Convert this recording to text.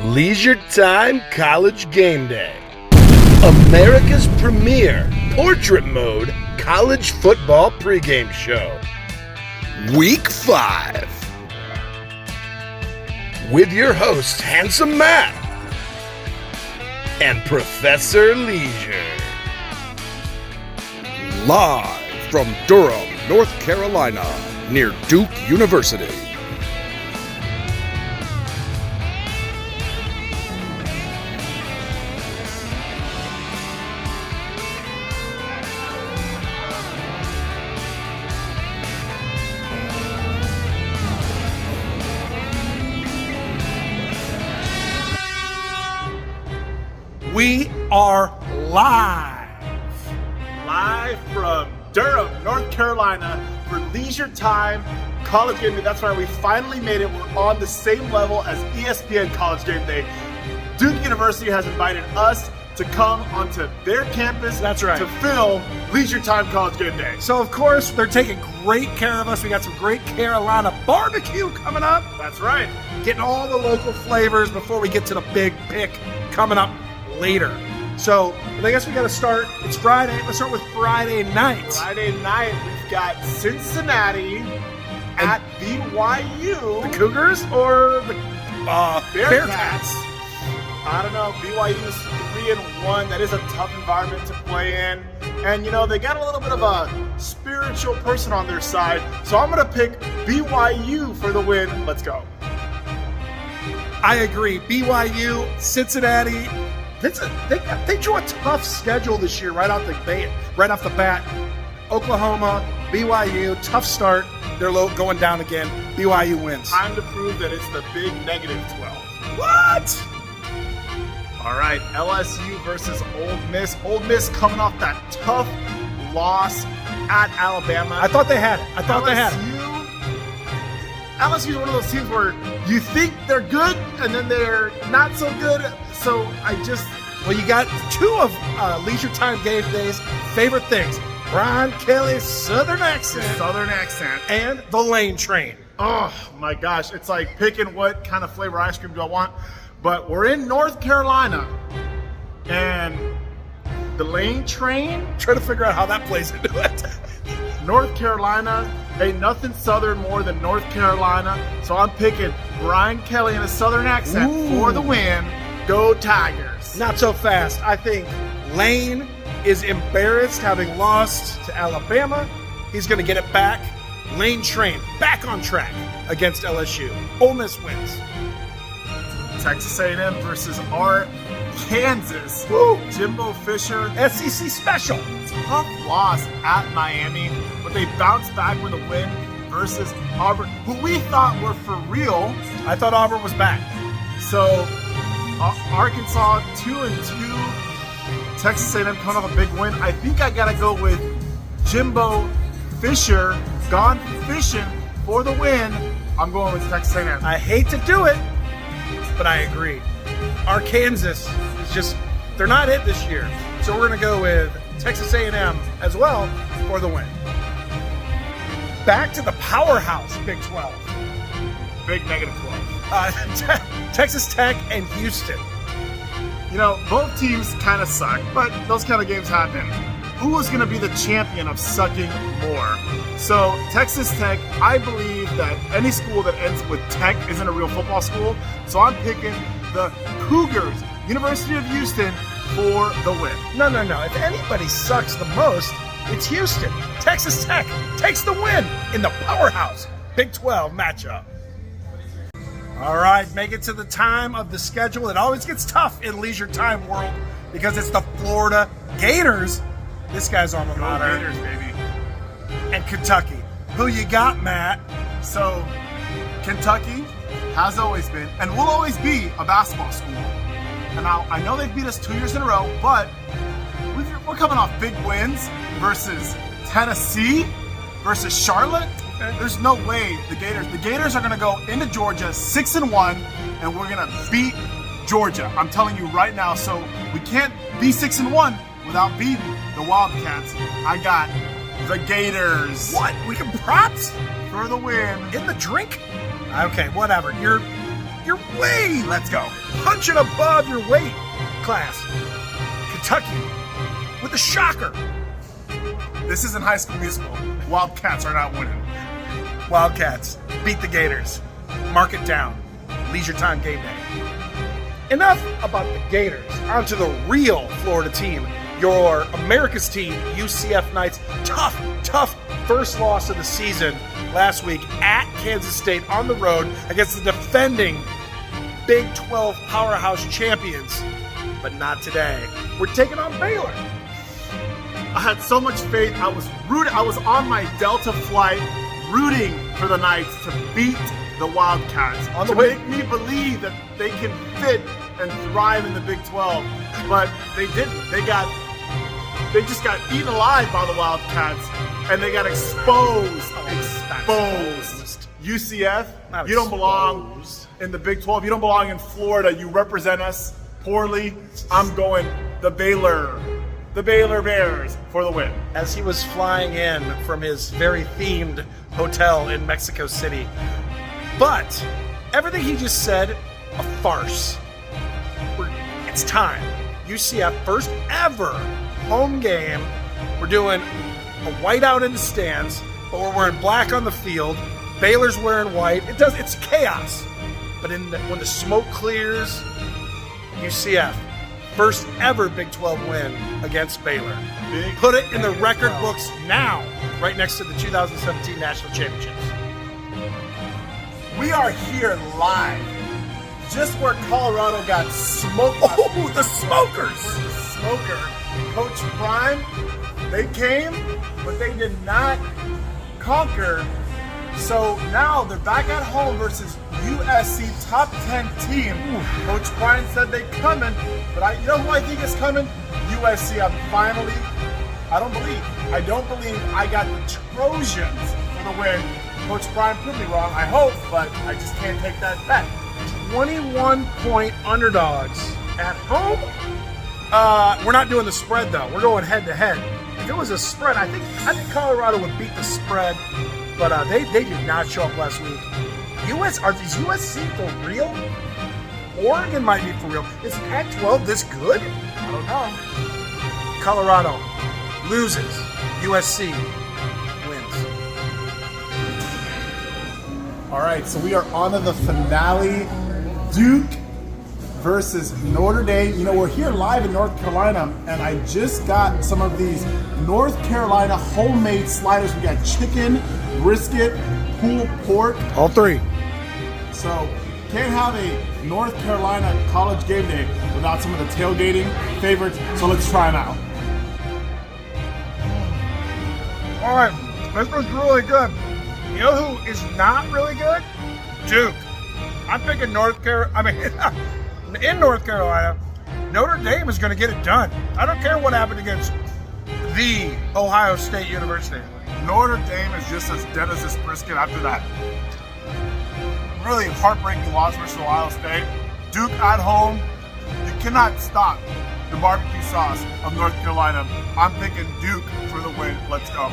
LeisureTime College Gameday, America's premier portrait mode college football pregame show. Week 5. With your hosts, Handsome Matt and Professor Leisure. Live from Durham, North Carolina, near Duke University. We are live from Durham, North Carolina for LeisureTime College Game Day. That's right, we finally made it. We're on the same level as ESPN College Game Day. Duke University has invited us to come onto their campus. That's right. To film LeisureTime College Game Day. So, of course, they're taking great care of us. We got some great Carolina barbecue coming up. That's right. Getting all the local flavors before we get to the big pick coming up later. So, I guess we got to start. It's Friday. Let's start with Friday night. Friday night, we've got Cincinnati at BYU. The Cougars or the Bearcats. I don't know. BYU's 3-1. That is a tough environment to play in. And, you know, they got a little bit of a spiritual person on their side. So I'm going to pick BYU for the win. Let's go. I agree. BYU, Cincinnati. They drew a tough schedule this year right off the bat. Oklahoma, BYU, tough start. They're going down again. BYU wins. Time to prove that it's the big -12. What? All right, LSU versus Ole Miss. Ole Miss coming off that tough loss at Alabama. I thought they had it. LSU is one of those teams where you think they're good and then they're not so good. So Well, you got two of LeisureTime Game Day's favorite things. Brian Kelly's Southern accent. And the Lane Train. Oh, my gosh. It's like picking what kind of flavor ice cream do I want. But we're in North Carolina. And the Lane Train. Trying to figure out how that plays into it. North Carolina. Ain't nothing Southern more than North Carolina. So I'm picking Brian Kelly in a Southern accent for the win. Go Tigers. Not so fast. I think Lane is embarrassed having lost to Alabama. He's going to get it back. Lane Train back on track against LSU. Ole Miss wins. Texas A&M versus our Kansas. Jimbo Fisher. SEC special. Tough loss at Miami, but they bounced back with a win versus Auburn, who we thought were for real. I thought Auburn was back. So Arkansas 2-2. Texas A&M coming off a big win. I think I gotta go with Jimbo Fisher, gone fishing for the win. I'm going with Texas A&M. I hate to do it, but I agree. Our Kansas is just, they're not it this year. So we're gonna go with Texas A&M as well for the win. Back to the powerhouse, Big 12. Big -12. Texas Tech and Houston. You know, both teams kind of suck, but those kind of games happen. Who is going to be the champion of sucking more? So, Texas Tech, I believe that any school that ends with Tech isn't a real football school. So I'm picking the Cougars, University of Houston, for the win. No. If anybody sucks the most, it's Houston. Texas Tech takes the win in the powerhouse Big 12 matchup. All right, make it to the time of the schedule. It always gets tough in LeisureTime world because it's the Florida Gators. This guy's alma mater. Gators, baby. And Kentucky. Who you got, Matt? So, Kentucky has always been and will always be a basketball school. And now, I know they've beat us 2 years in a row, but we're coming off big wins versus Tennessee, versus Charlotte. There's no way the Gators are going to go into Georgia 6-1, and we're going to beat Georgia. I'm telling you right now. So we can't be 6-1 without beating the Wildcats. I got the Gators. What? We can props for the win. In the drink? Okay, whatever. You're your way. Let's go. Punching above your weight class. Kentucky with the shocker. This isn't High School Musical. Wildcats are not winning. Wildcats beat the Gators. Mark it down. LeisureTime Game Day. Enough about the Gators. On to the real Florida team. Your America's team, UCF Knights. Tough first loss of the season last week at Kansas State on the road against the defending Big 12 powerhouse champions. But not today. We're taking on Baylor. I had so much faith. I was on my Delta flight rooting for the Knights to beat the Wildcats, to make me believe that they can fit and thrive in the Big 12. But they didn't. They just got eaten alive by the Wildcats, and they got exposed. UCF, you don't belong in the Big 12. You don't belong in Florida. You represent us poorly. I'm going the Baylor Bears for the win. As he was flying in from his very themed hotel in Mexico City. But everything he just said, a farce. It's time. UCF first ever home game. We're doing a whiteout in the stands, but we're wearing black on the field. Baylor's wearing white. It's chaos. But when the smoke clears, UCF first ever Big 12 win against Baylor. Put it in the record books now, right next to the 2017 National Championships. We are here live, just where Colorado got smoked. Oh, the Smokers! The smoker. Coach Prime, they came, but they did not conquer. So now they're back at home versus USC top 10 team. Coach Prime said they coming, but you know who I think is coming? USC. I don't believe I got the Trojans for the win. Coach Prime proved me wrong, I hope, but I just can't take that bet. 21-point underdogs at home. We're not doing the spread though. We're going head to head. If it was a spread, I think Colorado would beat the spread, but they did not show up last week. Are these USC for real? Oregon might be for real. Is Pac-12 this good? I don't know. Colorado loses. USC wins. All right, so we are on to the finale. Duke versus Notre Dame. You know, we're here live in North Carolina, and I just got some of these North Carolina homemade sliders. We got chicken, brisket, pulled pork. All three. So can't have a North Carolina college game day without some of the tailgating favorites. So let's try them out. All right, this was really good. You know who is not really good? Duke. I'm picking in North Carolina, Notre Dame is going to get it done. I don't care what happened against the Ohio State University. Notre Dame is just as dead as this brisket after that really heartbreaking loss versus Ohio State. Duke at home, you cannot stop the barbecue sauce of North Carolina. I'm picking Duke for the win. Let's go.